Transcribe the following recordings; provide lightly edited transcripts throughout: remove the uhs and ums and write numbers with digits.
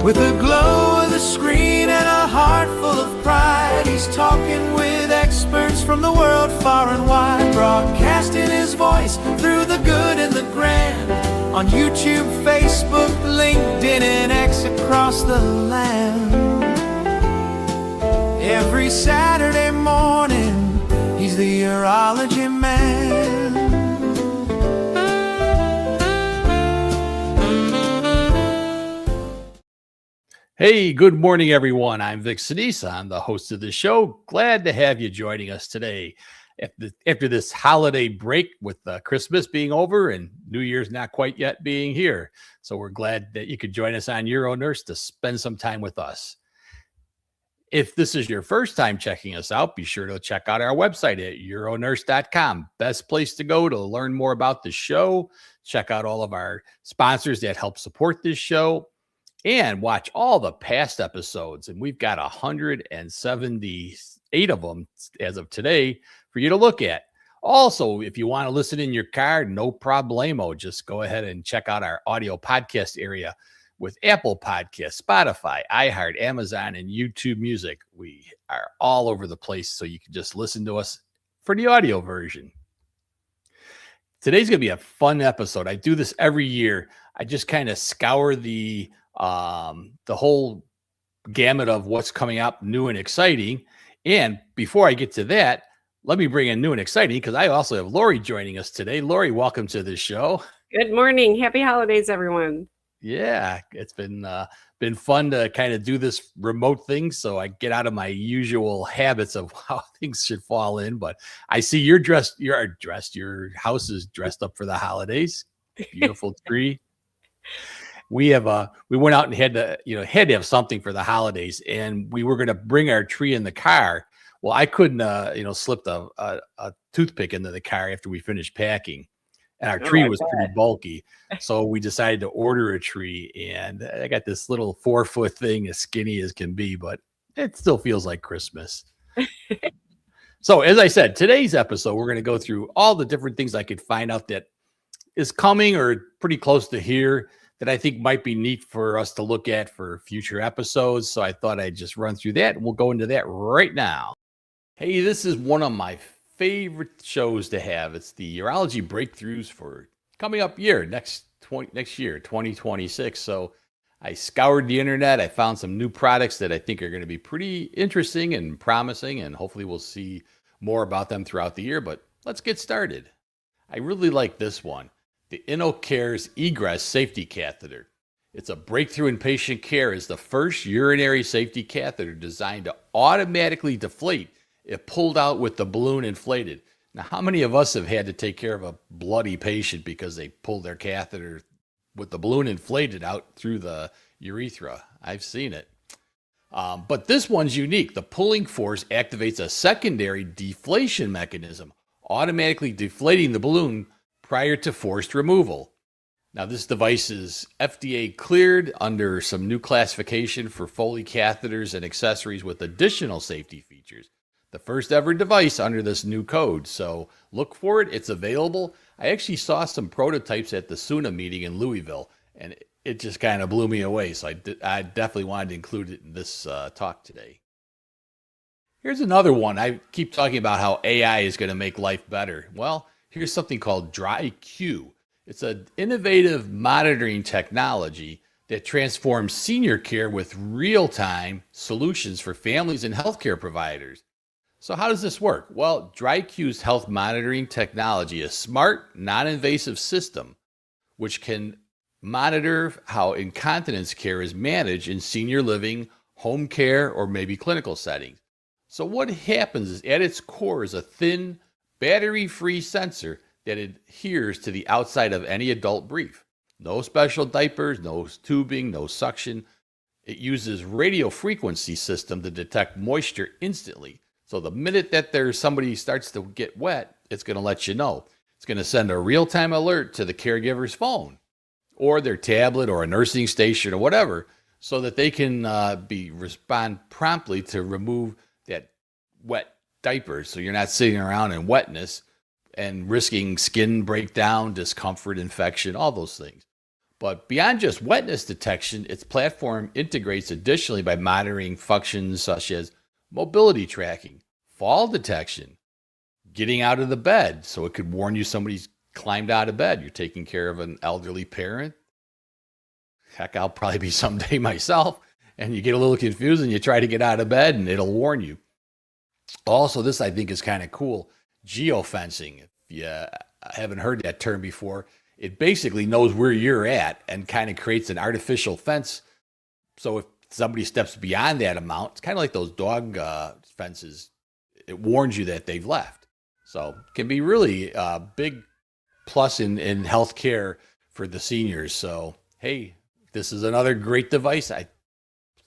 With a glow of the screen and a heart full of pride, he's talking with experts from the world far and wide, broadcasting his voice through the good and the grand, on YouTube, Facebook, LinkedIn, and X across the land. Every Saturday morning, he's the Urology man. Hey, good morning, everyone. I'm Vic Senese. I'm the host of the show. Glad to have you joining us today. After this holiday break with Christmas being over and New Year's not quite yet being here. So we're glad that you could join us on UroNurse to spend some time with us. If this is your first time checking us out, be sure to check out our website at uronurse.com. Best place to go to learn more about the show, check out all of our sponsors that help support this show, and watch all the past episodes. And we've got 178 of them as of today for you to look at. Also, if you want to listen in your car, no problemo. Just go ahead and check out our audio podcast area with Apple Podcasts, Spotify, iHeart, Amazon, and YouTube Music. We are all over the place, so you can just listen to us for the audio version. Today's going to be a fun episode. I do this every year. I just kind of scour the whole gamut of what's coming up new and exciting. And before I get to that, let me bring in new and exciting because I also have Lori joining us today. Lori, welcome to the show. Good morning. Happy holidays, everyone. Yeah, it's been fun to kind of do this remote thing. So I get out of my usual habits of how things should fall in. But I see your house is dressed up for the holidays. Beautiful tree. We went out and had to have something for the holidays, and we were going to bring our tree in the car. Well, I couldn't, slip a toothpick into the car after we finished packing, and our tree was pretty bulky. So we decided to order a tree, and I got this little 4-foot thing, as skinny as can be, but it still feels like Christmas. So as I said, today's episode, we're going to go through all the different things I could find out that is coming or pretty close to here that I think might be neat for us to look at for future episodes. So I thought I'd just run through that, and we'll go into that right now. Hey, this is one of my favorite shows to have. It's the Urology Breakthroughs for coming up year, next year, 2026. So I scoured the internet. I found some new products that I think are going to be pretty interesting and promising, and hopefully we'll see more about them throughout the year. But let's get started. I really like this one. The InnoCare's Egress Safety Catheter. It's a breakthrough in patient care as the first urinary safety catheter designed to automatically deflate if pulled out with the balloon inflated. Now, how many of us have had to take care of a bloody patient because they pulled their catheter with the balloon inflated out through the urethra? I've seen it. But this one's unique. The pulling force activates a secondary deflation mechanism, automatically deflating the balloon prior to forced removal. Now, this device is FDA cleared under some new classification for Foley catheters and accessories with additional safety features. The first ever device under this new code. So look for it. It's available. I actually saw some prototypes at the FAUNA meeting in Louisville, and it just kind of blew me away. So I definitely wanted to include it in this talk today. Here's another one. I keep talking about how AI is going to make life better. Well, here's something called DryQ. It's an innovative monitoring technology that transforms senior care with real-time solutions for families and healthcare providers. So how does this work? Well, DryQ's health monitoring technology is a smart, non-invasive system which can monitor how incontinence care is managed in senior living, home care, or maybe clinical settings. So what happens is at its core is a thin, battery-free sensor that adheres to the outside of any adult brief. No special diapers, no tubing, no suction. It uses radio frequency system to detect moisture instantly. So the minute that somebody starts to get wet, it's going to let you know. It's going to send a real-time alert to the caregiver's phone or their tablet or a nursing station or whatever, so that they can respond promptly to remove that wet diaper, so you're not sitting around in wetness and risking skin breakdown, discomfort, infection, all those things. But beyond just wetness detection, its platform integrates additionally by monitoring functions such as mobility tracking, fall detection, getting out of the bed. So it could warn you somebody's climbed out of bed. You're taking care of an elderly parent. Heck, I'll probably be someday myself. And you get a little confused and you try to get out of bed and it'll warn you. Also, this I think is kind of cool. Geofencing. If you haven't heard that term before, it basically knows where you're at and kind of creates an artificial fence. So if somebody steps beyond that amount, it's kind of like those dog fences. It warns you that they've left. So it can be really a big plus in healthcare for the seniors. So, hey, this is another great device. I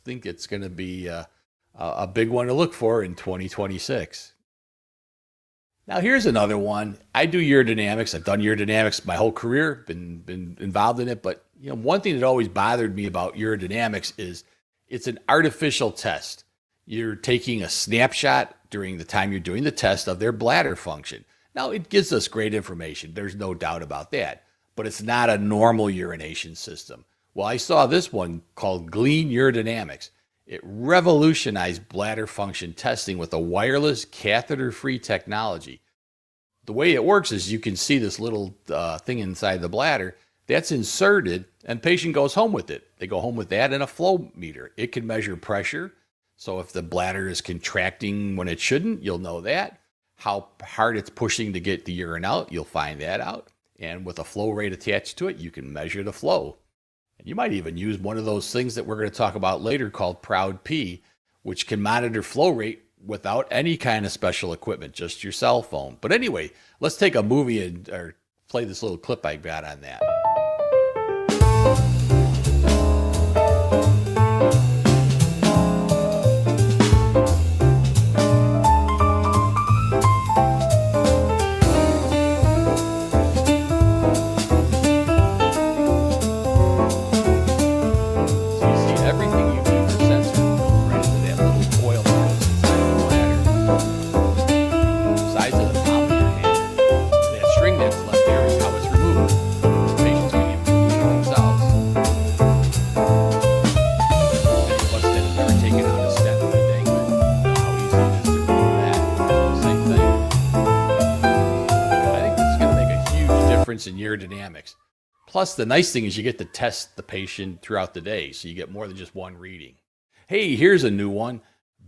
think it's going to be a big one to look for in 2026. Now, here's another one. I do urodynamics. I've done urodynamics my whole career, been involved in it. But one thing that always bothered me about urodynamics is it's an artificial test. You're taking a snapshot during the time you're doing the test of their bladder function. Now, it gives us great information. There's no doubt about that. But it's not a normal urination system. Well, I saw this one called Glean Urodynamics. It revolutionized bladder function testing with a wireless catheter-free technology. The way it works is you can see this little thing inside the bladder that's inserted and patient goes home with it. They go home with that and a flow meter. It can measure pressure. So if the bladder is contracting when it shouldn't, you'll know that. How hard it's pushing to get the urine out, you'll find that out. And with a flow rate attached to it, you can measure the flow. And you might even use one of those things that we're going to talk about later called Proud P, which can monitor flow rate without any kind of special equipment, just your cell phone. But anyway, let's take a movie or play this little clip I got on that. In urodynamics. Plus, the nice thing is you get to test the patient throughout the day, so you get more than just one reading. Hey, here's a new one.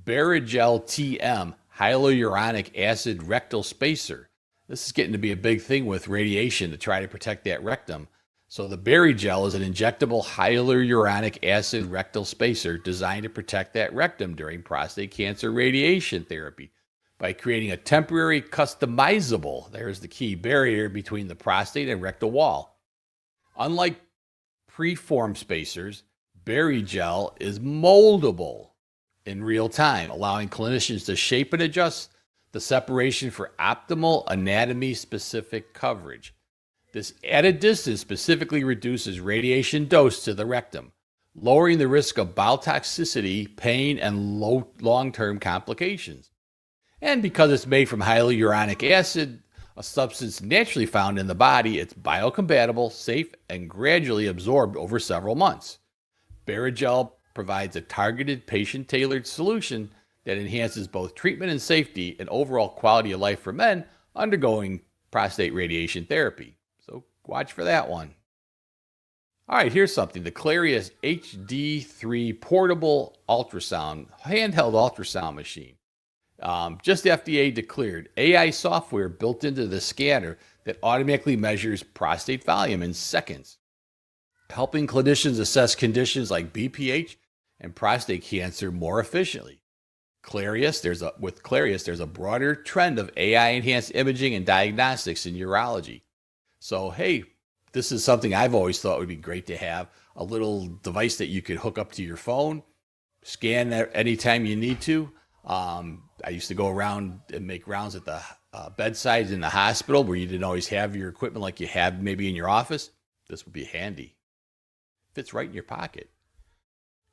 Barrigel TM, hyaluronic acid rectal spacer. This is getting to be a big thing with radiation to try to protect that rectum. So the Barrigel is an injectable hyaluronic acid rectal spacer designed to protect that rectum during prostate cancer radiation therapy by creating a temporary customizable, there's the key, barrier between the prostate and rectal wall. Unlike preformed spacers, Barrigel is moldable in real time, allowing clinicians to shape and adjust the separation for optimal anatomy-specific coverage. This added distance specifically reduces radiation dose to the rectum, lowering the risk of bowel toxicity, pain, and long-term complications. And because it's made from hyaluronic acid, a substance naturally found in the body, it's biocompatible, safe, and gradually absorbed over several months. Barrigel provides a targeted, patient-tailored solution that enhances both treatment and safety and overall quality of life for men undergoing prostate radiation therapy. So watch for that one. All right, here's something. The Clarius HD3 portable ultrasound, handheld ultrasound machine. Just FDA declared AI software built into the scanner that automatically measures prostate volume in seconds, helping clinicians assess conditions like BPH and prostate cancer more efficiently. With Clarius, there's a broader trend of AI-enhanced imaging and diagnostics in urology. So, hey, this is something I've always thought would be great to have, a little device that you could hook up to your phone, scan anytime you need to. I used to go around and make rounds at the bedsides in the hospital where you didn't always have your equipment like you have maybe in your office. This would be handy. Fits right in your pocket.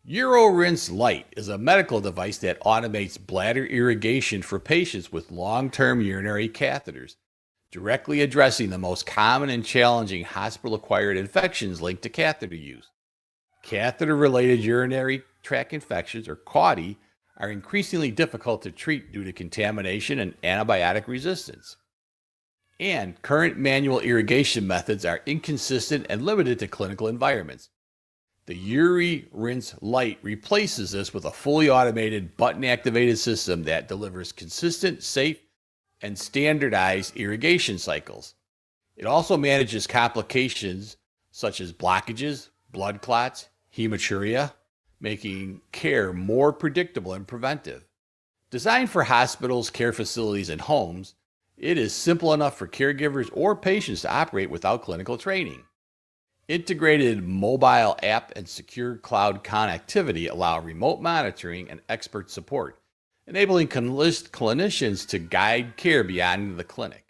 UroRinse Lite is a medical device that automates bladder irrigation for patients with long-term urinary catheters. directly addressing the most common and challenging hospital-acquired infections linked to catheter use. Catheter-related urinary tract infections, or CAUTI, are increasingly difficult to treat due to contamination and antibiotic resistance. And current manual irrigation methods are inconsistent and limited to clinical environments. The UroNurse Lite replaces this with a fully automated button-activated system that delivers consistent, safe, and standardized irrigation cycles. It also manages complications such as blockages, blood clots, hematuria, making care more predictable and preventive. Designed for hospitals, care facilities, and homes, it is simple enough for caregivers or patients to operate without clinical training. Integrated mobile app and secure cloud connectivity allow remote monitoring and expert support, enabling clinicians to guide care beyond the clinic.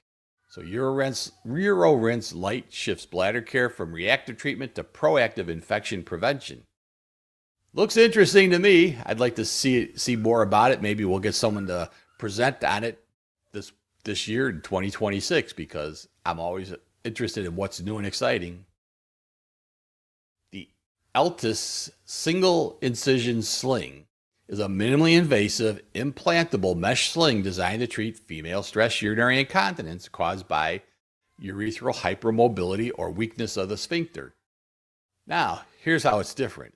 So UroNurse Lite shifts bladder care from reactive treatment to proactive infection prevention. Looks interesting to me. I'd like to see more about it. Maybe we'll get someone to present on it this year in 2026, because I'm always interested in what's new and exciting. The Altis single incision sling is a minimally invasive, implantable mesh sling designed to treat female stress urinary incontinence caused by urethral hypermobility or weakness of the sphincter. Now, here's how it's different.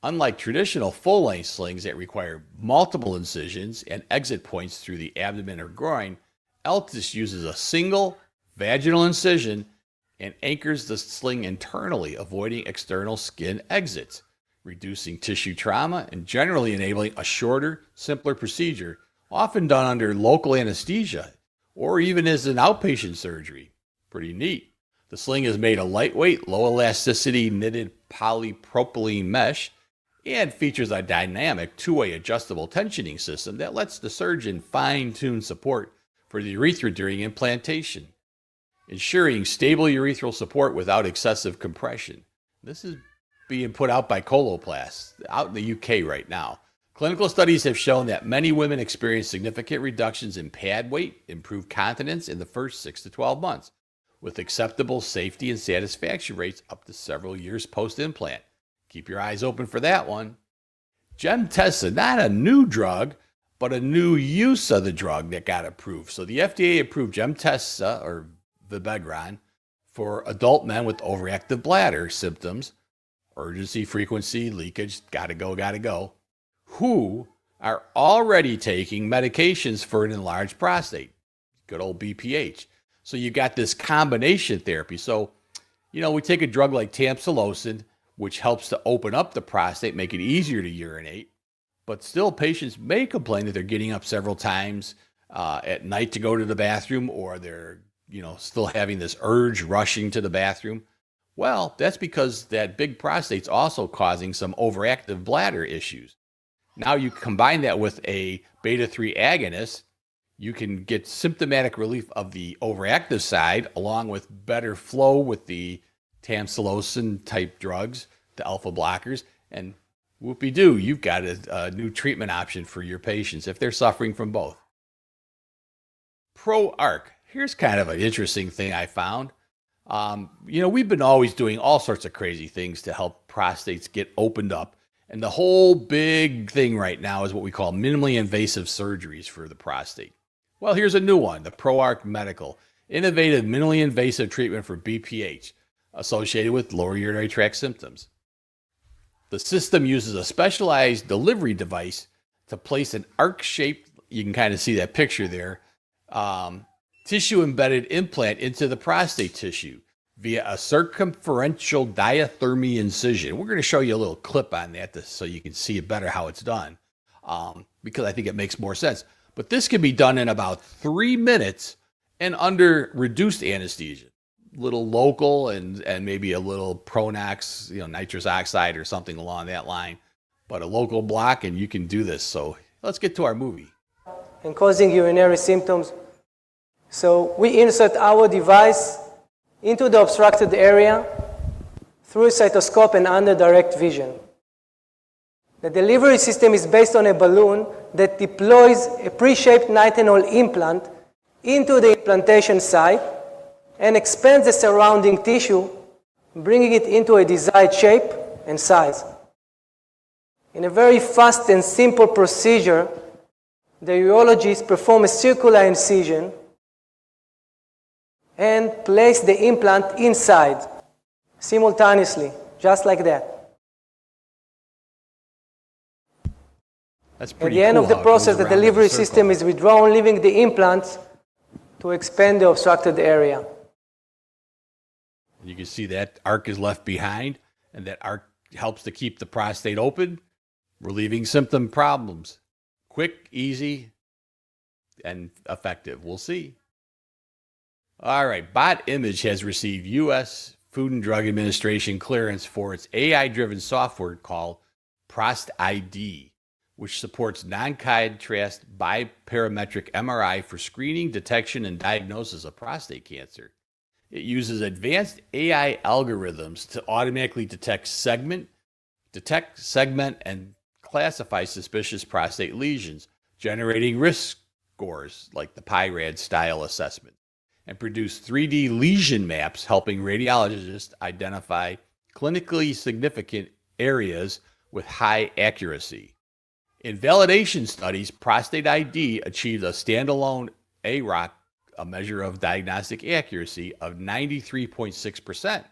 Unlike traditional full-length slings that require multiple incisions and exit points through the abdomen or groin, Altis uses a single vaginal incision and anchors the sling internally, avoiding external skin exits, reducing tissue trauma and generally enabling a shorter, simpler procedure, often done under local anesthesia or even as an outpatient surgery. Pretty neat. The sling is made of lightweight, low elasticity knitted polypropylene mesh and features a dynamic two-way adjustable tensioning system that lets the surgeon fine-tune support for the urethra during implantation, ensuring stable urethral support without excessive compression. This is being put out by Coloplast out in the UK right now. Clinical studies have shown that many women experience significant reductions in pad weight, improved continence in the first 6 to 12 months, with acceptable safety and satisfaction rates up to several years post-implant. Keep your eyes open for that one. Gemtesa, not a new drug, but a new use of the drug that got approved. So the FDA approved Gemtesa, or Vibegron, for adult men with overactive bladder symptoms, urgency, frequency, leakage, gotta go, who are already taking medications for an enlarged prostate, good old BPH. So you got this combination therapy. So, we take a drug like tamsulosin, which helps to open up the prostate, make it easier to urinate. But still, patients may complain that they're getting up several times at night to go to the bathroom, or they're, still having this urge rushing to the bathroom. Well, that's because that big prostate's also causing some overactive bladder issues. Now you combine that with a beta-3 agonist, you can get symptomatic relief of the overactive side, along with better flow with the tamsulosin type drugs, the alpha blockers, and whoopie-doo, you've got a new treatment option for your patients if they're suffering from both. ProArc. Here's kind of an interesting thing I found. We've been always doing all sorts of crazy things to help prostates get opened up. And the whole big thing right now is what we call minimally invasive surgeries for the prostate. Well, here's a new one, the ProArc Medical, innovative minimally invasive treatment for BPH associated with lower urinary tract symptoms. The system uses a specialized delivery device to place an arc-shaped, you can kind of see that picture there, tissue-embedded implant into the prostate tissue via a circumferential diathermy incision. We're going to show you a little clip on that so you can see it better how it's done, because I think it makes more sense. But this can be done in about 3 minutes and under reduced anesthesia. Little local and maybe a little Pronox, nitrous oxide or something along that line, but a local block, and you can do this. So let's get to our movie. And causing urinary symptoms. So we insert our device into the obstructed area through a cystoscope and under direct vision. The delivery system is based on a balloon that deploys a pre-shaped nitinol implant into the implantation site and expands the surrounding tissue, bringing it into a desired shape and size. In a very fast and simple procedure, the urologist performs a circular incision and place the implant inside simultaneously, just like that. That's At pretty the end cool of the how it process, goes the around in a delivery circle. system is withdrawn, leaving the implants to expand the obstructed area. You can see that arc is left behind, and that arc helps to keep the prostate open, relieving symptom problems. Quick, easy, and effective. We'll see. All right, Bot Image has received U.S. Food and Drug Administration clearance for its AI-driven software called Prost ID, which supports non-contrast biparametric MRI for screening, detection, and diagnosis of prostate cancer. It uses advanced AI algorithms to automatically detect, segment, and classify suspicious prostate lesions, generating risk scores like the PIRAD style assessment, and produce 3D lesion maps helping radiologists identify clinically significant areas with high accuracy. In validation studies, Prostate ID achieved a standalone AROC, a measure of diagnostic accuracy, of 93.6%,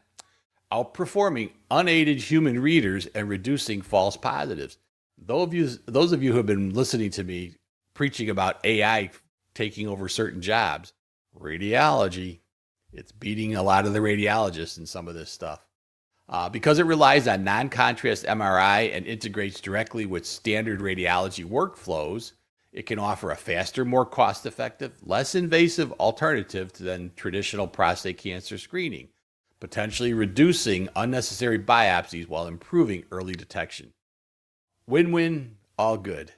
outperforming unaided human readers and reducing false positives. Those of you who have been listening to me preaching about AI taking over certain jobs, radiology, it's beating a lot of the radiologists in some of this stuff. Because it relies on non-contrast MRI and integrates directly with standard radiology workflows, it can offer a faster, more cost-effective, less invasive alternative than traditional prostate cancer screening, potentially reducing unnecessary biopsies while improving early detection. Win-win, all good.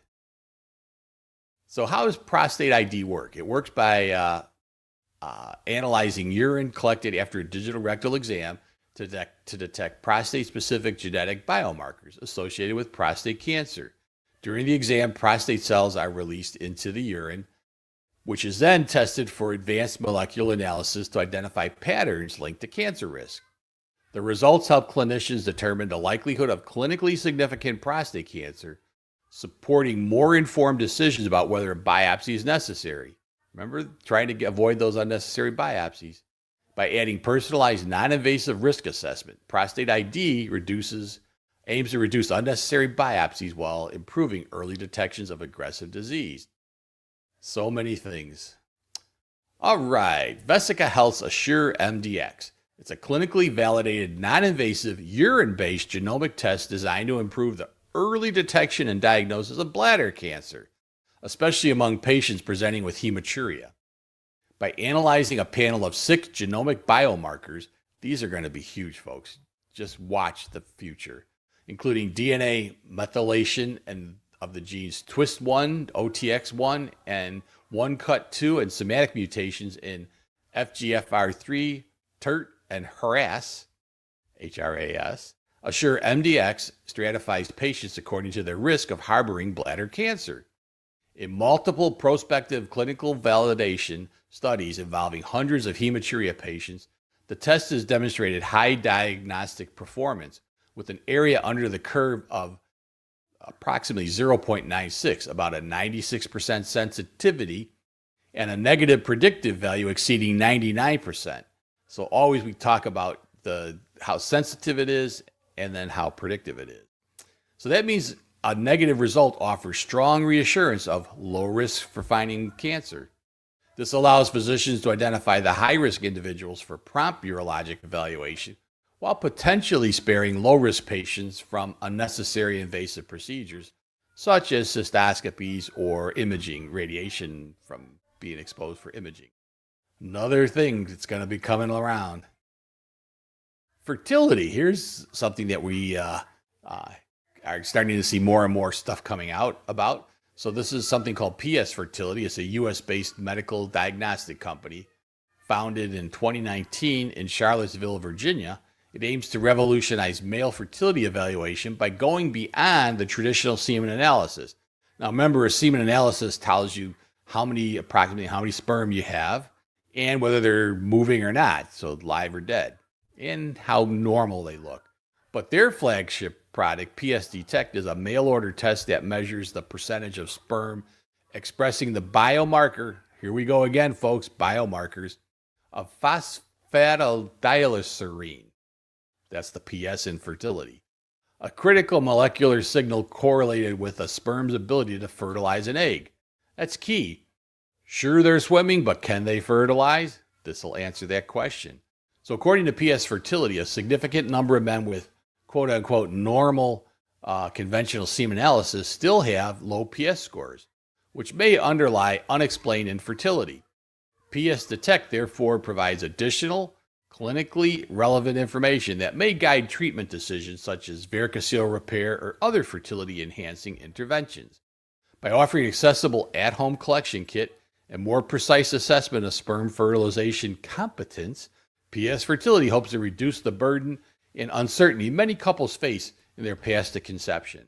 So how does Prostate ID work? It works by analyzing urine collected after a digital rectal exam to detect prostate-specific genetic biomarkers associated with prostate cancer. During the exam, prostate cells are released into the urine, which is then tested for advanced molecular analysis to identify patterns linked to cancer risk. The results help clinicians determine the likelihood of clinically significant prostate cancer, supporting more informed decisions about whether a biopsy is necessary. Remember, trying to avoid those unnecessary biopsies. By adding personalized, non-invasive risk assessment, Prostate ID aims to reduce unnecessary biopsies while improving early detections of aggressive disease. So many things. All right, Vesica Health's Assure MDX. It's a clinically validated, non-invasive, urine-based genomic test designed to improve the early detection and diagnosis of bladder cancer, especially among patients presenting with hematuria. By analyzing a panel of 6 genomic biomarkers, these are going to be huge, folks. Just watch the future, including DNA methylation and of the genes TWIST1, OTX1, and 1CUT2, and somatic mutations in FGFR3, TERT, and HRAS, HRAS. Assure MDX stratifies patients according to their risk of harboring bladder cancer. In multiple prospective clinical validation studies involving hundreds of hematuria patients, the test has demonstrated high diagnostic performance with an area under the curve of approximately 0.96, about a 96% sensitivity, and a negative predictive value exceeding 99%. So always we talk about how sensitive it is and then how predictive it is. So that means a negative result offers strong reassurance of low risk for finding cancer. This allows physicians to identify the high-risk individuals for prompt urologic evaluation while potentially sparing low-risk patients from unnecessary invasive procedures, such as cystoscopies or imaging, radiation from being exposed for imaging. Another thing that's going to be coming around. Fertility. Here's something that we are starting to see more and more stuff coming out about. So this is something called PS Fertility. It's a U.S.-based medical diagnostic company founded in 2019 in Charlottesville, Virginia. It aims to revolutionize male fertility evaluation by going beyond the traditional semen analysis. Now remember, a semen analysis tells you approximately how many sperm you have, and whether they're moving or not, so live or dead, and how normal they look. But their flagship product, PS Detect, is a mail order test that measures the percentage of sperm expressing the biomarker. Here we go again, folks, biomarkers of phosphatidylserine. That's the PS in fertility. A critical molecular signal correlated with a sperm's ability to fertilize an egg. That's key. Sure, they're swimming, but can they fertilize? This will answer that question. So according to PS Fertility, a significant number of men with quote-unquote normal conventional semen analysis still have low PS scores, which may underlie unexplained infertility. PS Detect, therefore, provides additional, clinically relevant information that may guide treatment decisions such as varicocele repair or other fertility-enhancing interventions. By offering accessible at-home collection kit and more precise assessment of sperm fertilization competence, PS Fertility hopes to reduce the burden and uncertainty many couples face in their path to conception.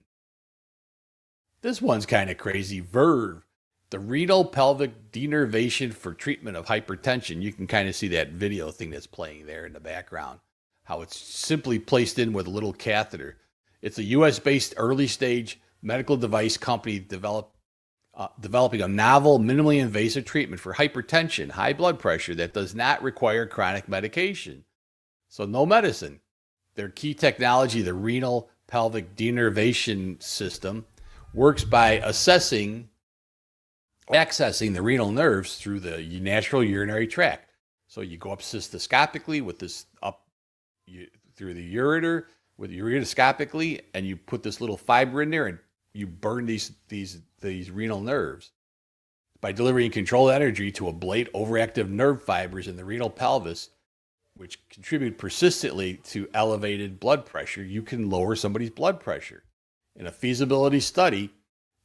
This one's kind of crazy. Verve, the renal pelvic denervation for treatment of hypertension. You can kind of see that video thing that's playing there in the background, how it's simply placed in with a little catheter. It's a US-based early-stage medical device company developing a novel, minimally invasive treatment for hypertension, high blood pressure that does not require chronic medication. So no medicine. Their key technology, the renal pelvic denervation system, works by accessing the renal nerves through the natural urinary tract. So you go up cystoscopically with this through the ureter with ureteroscopically, and you put this little fiber in there and you burn these renal nerves. By delivering controlled energy to ablate overactive nerve fibers in the renal pelvis, which contribute persistently to elevated blood pressure, you can lower somebody's blood pressure. In a feasibility study,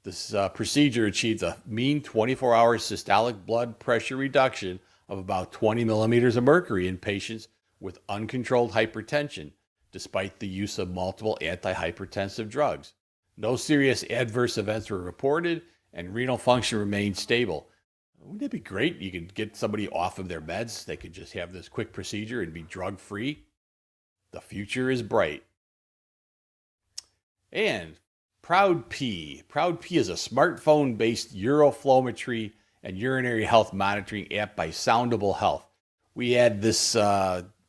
this procedure achieved a mean 24-hour systolic blood pressure reduction of about 20 millimeters of mercury in patients with uncontrolled hypertension, despite the use of multiple antihypertensive drugs. No serious adverse events were reported, and renal function remained stable. Wouldn't it be great? You could get somebody off of their meds. They could just have this quick procedure and be drug-free. The future is bright. And Proud P. Proud P is a smartphone-based uroflowmetry and urinary health monitoring app by Soundable Health. We had this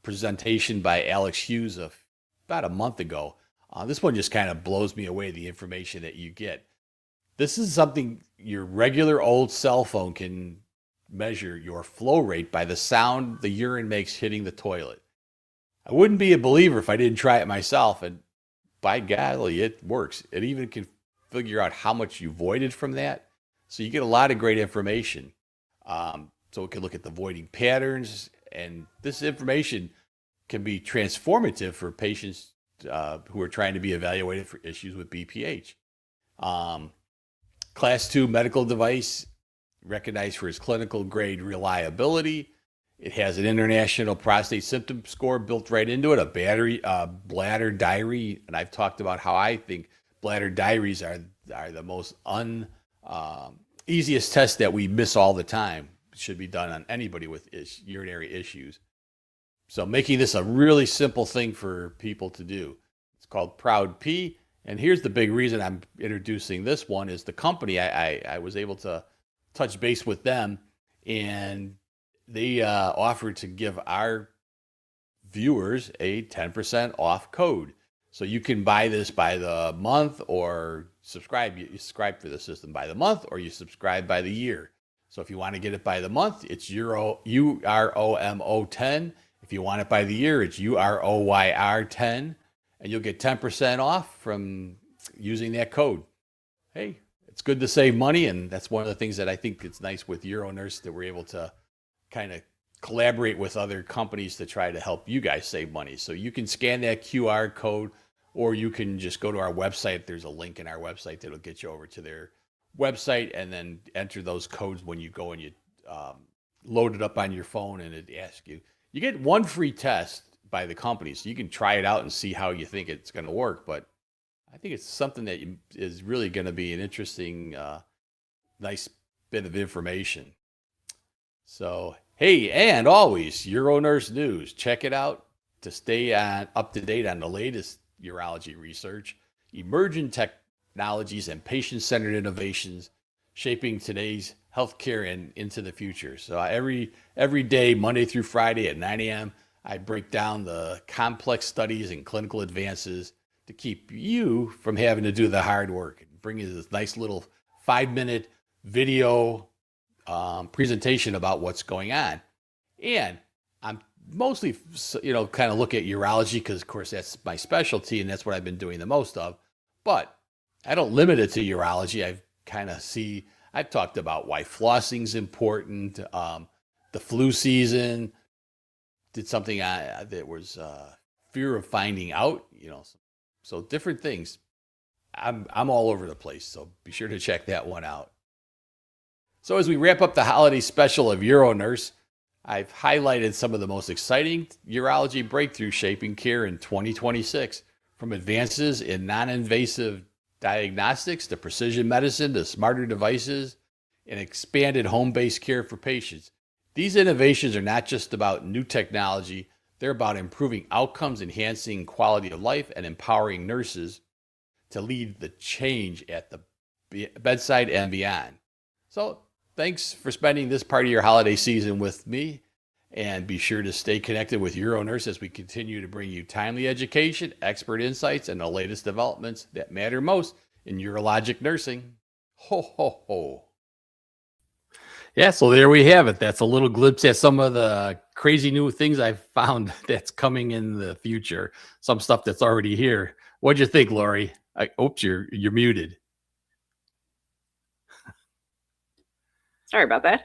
presentation by Alex Hughes about a month ago. This one just kind of blows me away, the information that you get. This is something your regular old cell phone can measure your flow rate by the sound the urine makes hitting the toilet. I wouldn't be a believer if I didn't try it myself, and by golly, it works. It even can figure out how much you voided from that. So you get a lot of great information. So it can look at the voiding patterns, and this information can be transformative for patients who are trying to be evaluated for issues with BPH. Class 2 medical device recognized for its clinical grade reliability. It has an international prostate symptom score built right into it, a bladder diary, and I've talked about how I think bladder diaries are the most easiest test that we miss all the time. It should be done on anybody with urinary issues. So making this a really simple thing for people to do. It's called Proud P. And here's the big reason I'm introducing this one is the company. I was able to touch base with them, and they offered to give our viewers a 10% off code. So you can buy this by the month or subscribe. You subscribe for the system by the month, or you subscribe by the year. So if you want to get it by the month, it's UROMO10. If you want it by the year, it's UROYR10. And you'll get 10% off from using that code. Hey, it's good to save money, and that's one of the things that I think it's nice with UroNurse, that we're able to kind of collaborate with other companies to try to help you guys save money. So you can scan that QR code, or you can just go to our website. There's a link in our website that'll get you over to their website, and then enter those codes when you go and you load it up on your phone, and it asks you. You get one free test by the company, so you can try it out and see how you think it's going to work. But I think it's something that is really going to be an interesting, nice bit of information. So Hey, and always UroNurse news. Check it out to stay up to date on the latest urology research, emerging technologies, and patient-centered innovations shaping today's healthcare and into the future. So every day, Monday through Friday at 9 a.m., I break down the complex studies and clinical advances to keep you from having to do the hard work and bring you this nice little 5-minute video presentation about what's going on. And I'm mostly, kind of look at urology because, of course, that's my specialty and that's what I've been doing the most of. But I don't limit it to urology. I've talked about why flossing is important, the flu season, did something that was fear of finding out, so different things. I'm all over the place, so be sure to check that one out. So as we wrap up the holiday special of UroNurse, I've highlighted some of the most exciting urology breakthroughs shaping care in 2026, from advances in non-invasive diagnostics to precision medicine to smarter devices and expanded home-based care for patients. These innovations are not just about new technology, they're about improving outcomes, enhancing quality of life, and empowering nurses to lead the change at the bedside and beyond. So thanks for spending this part of your holiday season with me, and be sure to stay connected with UroNurse as we continue to bring you timely education, expert insights, and the latest developments that matter most in urologic nursing. Ho, ho, ho. Yeah, so there we have it. That's a little glimpse at some of the crazy new things I've found that's coming in the future. Some stuff that's already here. What'd you think, Lori? Oops, you're muted. Sorry about that.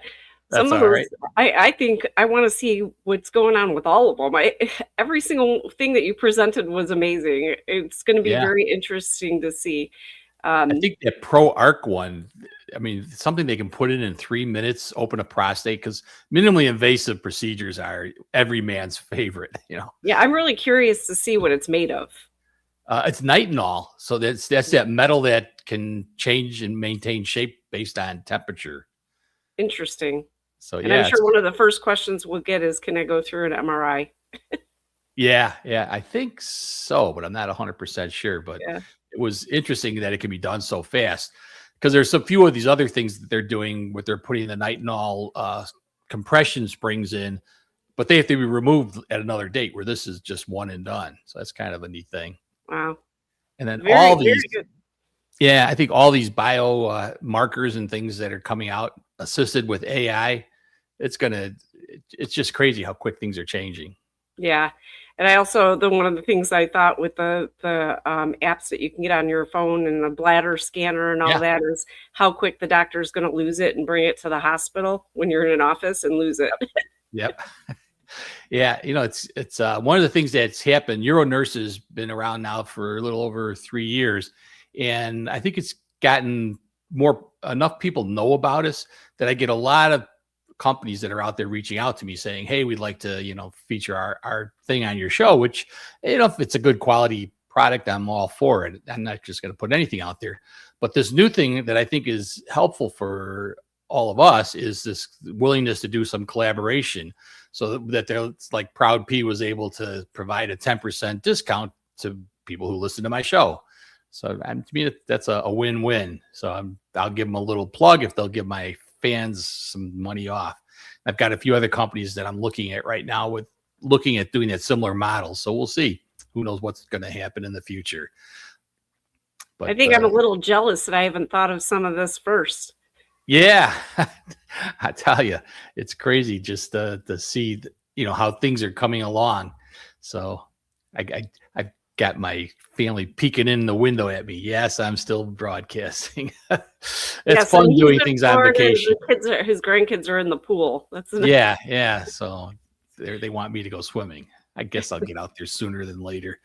That's Some of all those, right. I think I want to see what's going on with all of them. Every single thing that you presented was amazing. It's going to be Yeah. very interesting to see. I think that Pro Arc one, I mean, something they can put in 3 minutes, open a prostate, because minimally invasive procedures are every man's favorite, Yeah, I'm really curious to see what it's made of. It's nitinol. So that's that metal that can change and maintain shape based on temperature. Interesting. So And yeah, I'm sure one of the first questions we'll get is, can I go through an MRI? yeah, I think so, but I'm not 100% sure. But Yeah. it was interesting that it can be done so fast, because there's a few of these other things that they're doing, what they're putting the nitinol compression springs in, but they have to be removed at another date, where this is just one and done. So that's kind of a neat thing. Wow. And then Very good. yeah, I think all these bio markers and things that are coming out assisted with AI, it's just crazy how quick things are changing. Yeah. And I also, one of the things I thought with the apps that you can get on your phone and the bladder scanner and all Yeah. that is how quick the doctor is going to lose it and bring it to the hospital when you're in an office and lose it. Yep. Yeah, it's one of the things that's happened. UroNurse has been around now for a little over 3 years, and I think it's gotten enough people know about us that I get a lot of companies that are out there reaching out to me saying, hey, we'd like to, feature our thing on your show, which, if it's a good quality product, I'm all for it. I'm not just going to put anything out there. But this new thing that I think is helpful for all of us is this willingness to do some collaboration, so that it's like Proud P was able to provide a 10% discount to people who listen to my show. So to me, that's a win-win. So I'll give them a little plug if they'll give my fans some money off. I've got a few other companies that I'm looking at right now looking at doing that similar model. So we'll see. Who knows what's going to happen in the future. But I think I'm a little jealous that I haven't thought of some of this first. Yeah, I tell you, it's crazy just to see, how things are coming along. So I've got my family peeking in the window at me. Yes, I'm still broadcasting. It's fun doing things on vacation. His grandkids are in the pool. Yeah. So they want me to go swimming. I guess I'll get out there sooner than later.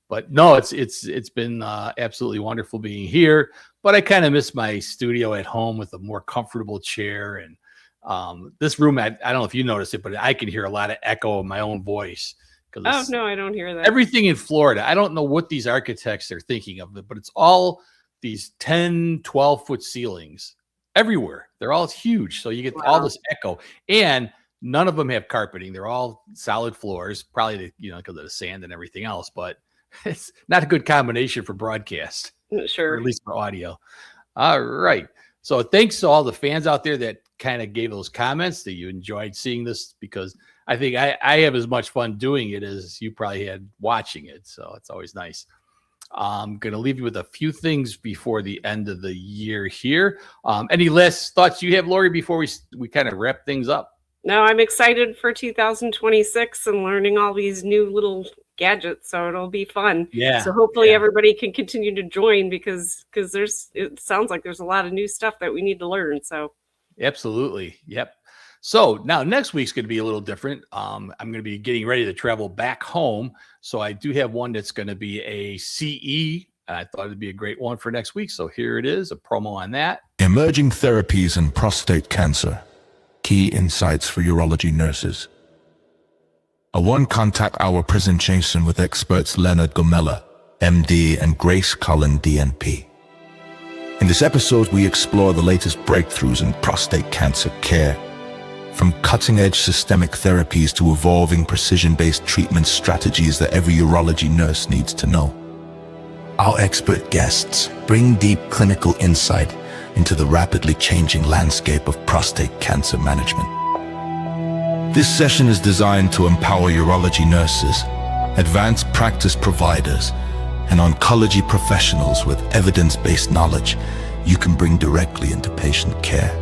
But no, it's been absolutely wonderful being here. But I kind of miss my studio at home with a more comfortable chair. And this room, I don't know if you noticed it, but I can hear a lot of echo of my own voice. Oh, no, I don't hear that. Everything in Florida, I don't know what these architects are thinking of, but it's all these 10, 12-foot ceilings everywhere. They're all huge. So you get all this echo. And None of them have carpeting. They're all solid floors, probably, because of the sand and everything else, but it's not a good combination for broadcast, Sure. or at least for audio. All right. So thanks to all the fans out there that kind of gave those comments that you enjoyed seeing this, because I think I have as much fun doing it as you probably had watching it. So it's always nice. I'm going to leave you with a few things before the end of the year here. Any last thoughts you have, Lori, before we kind of wrap things up? No, I'm excited for 2026 and learning all these new little gadgets, so it'll be fun. Yeah. So hopefully everybody can continue to join, because it sounds like there's a lot of new stuff that we need to learn. So absolutely. Yep. So now next week's going to be a little different. I'm going to be getting ready to travel back home. So I do have one that's going to be a CE. I thought it'd be a great one for next week. So here it is, a promo on that. Emerging therapies in prostate cancer. Key insights for urology nurses. A one-contact hour presentation with experts Leonard Gomella, MD, and Grace Cullen, DNP. In this episode, we explore the latest breakthroughs in prostate cancer care, from cutting-edge systemic therapies to evolving precision-based treatment strategies that every urology nurse needs to know. Our expert guests bring deep clinical insight into the rapidly changing landscape of prostate cancer management. This session is designed to empower urology nurses, advanced practice providers, and oncology professionals with evidence-based knowledge you can bring directly into patient care.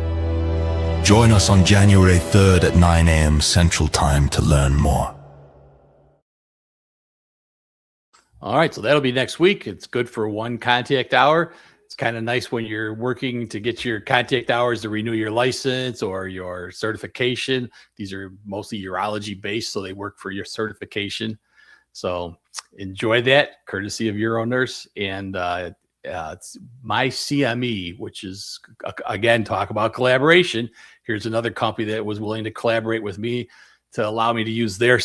Join us on January 3rd at 9 a.m. Central Time to learn more. All right, so that'll be next week. It's good for one contact hour. It's kind of nice when you're working to get your contact hours to renew your license or your certification. These are mostly urology based, so they work for your certification. So enjoy that, courtesy of UroNurse. And it's my CME, which is, again, talk about collaboration. Here's another company that was willing to collaborate with me to allow me to use their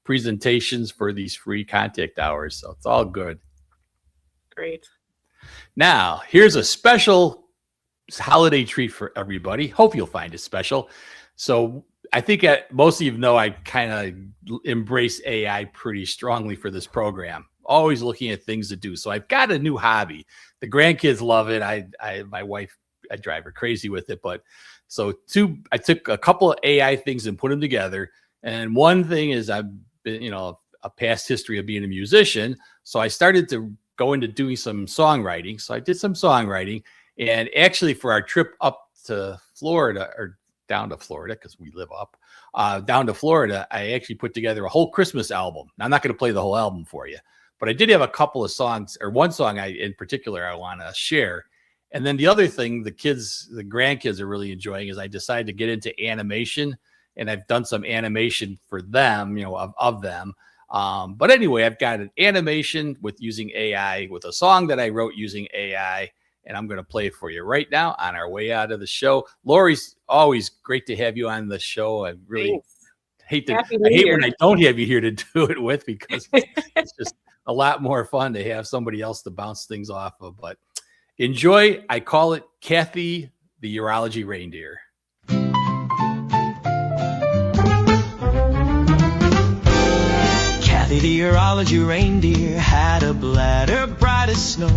presentations for these free contact hours. So it's all good. great. Now, here's a special holiday treat for everybody. Hope you'll find it special. So I think most of you know I kind of embrace AI pretty strongly for this program. Always looking at things to do. So I've got a new hobby. The grandkids love it. My wife, I drive her crazy with it. But I took a couple of AI things and put them together. And one thing is I've been, a past history of being a musician. So I started to go into doing some songwriting. So I did some songwriting, and actually for our trip up to Florida, or down to Florida, because we live up, down to Florida, I actually put together a whole Christmas album. Now, I'm not going to play the whole album for you, but I did have a couple of songs, or one song in particular I want to share. And then the other thing the grandkids are really enjoying is I decided to get into animation, and I've done some animation for them, of them. But anyway, I've got an animation with using AI, with a song that I wrote using AI, and I'm going to play it for you right now on our way out of the show. Lori's always great to have you on the show. I really hate when I don't have you here to do it with, because it's just a lot more fun to have somebody else to bounce things off of. But enjoy. I call it Kathy, the Urology Reindeer. The urology reindeer had a bladder bright as snow,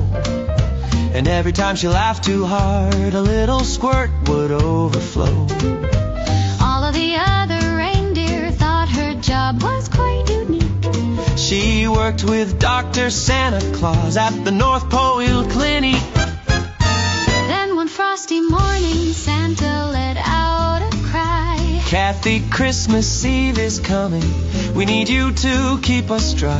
and every time she laughed too hard, a little squirt would overflow. All of the other reindeer thought her job was quite unique. She worked with Dr. Santa Claus at the North Pole Clinic. Then one frosty morning, Santa let out a cry. Kathy, Christmas Eve is coming. We need you to keep us dry.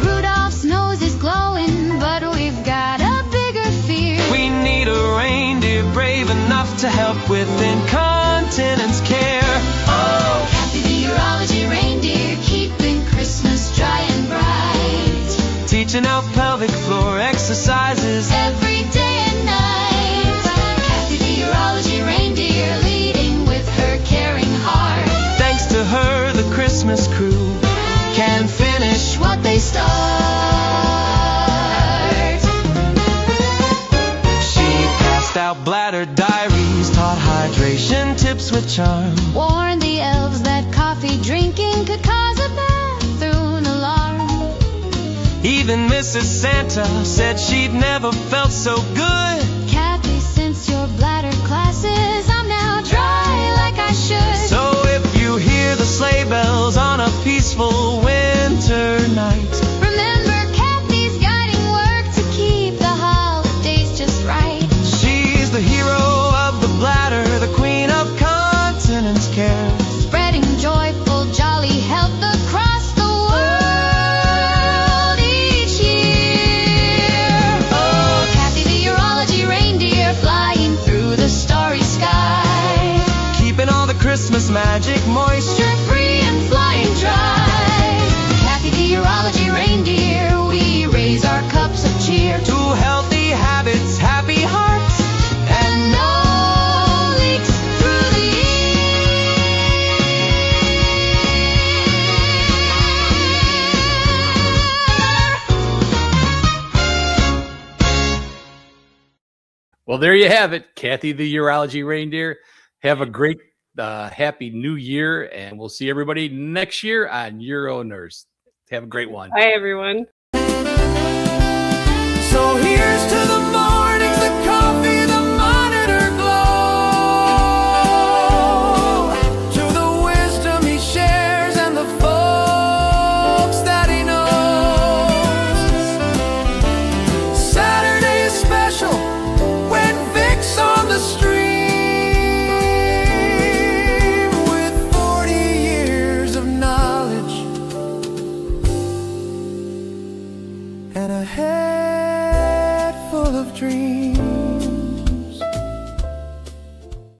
Rudolph's nose is glowing, but we've got a bigger fear. We need a reindeer brave enough to help with incontinence care. Oh, Kathy the urology reindeer, keeping Christmas dry and bright. Teaching out pelvic floor exercises every day and night. Kathy the urology reindeer, leading with her caring heart. Thanks to her, the Christmas crew can finish what they start. She passed out bladder diaries, taught hydration sharing tips with charm. Warned the elves that coffee drinking could cause a bathroom alarm. Even Mrs. Santa said she'd never felt so good. Kathy, since your bladder classes, I'm now dry like I should. So if you hear the sleigh bells on a peaceful winter night, Remember, Kathy's guiding work to keep the holidays just right. she's the hero of the bladder, the queen of continence care. Spreading joyful, jolly health across the world each year. Oh, Kathy the urology reindeer, flying through the starry sky, Keeping all the Christmas magic moisture free and flying dry. Kathy the urology reindeer, we raise our cups of cheer to healthy habits, happy hearts. and no leaks through the year. Well, there you have it, Kathy the urology reindeer. Have a great, happy new year, and we'll see everybody next year on UroNurse. Have a great one. Hi, everyone. So here's to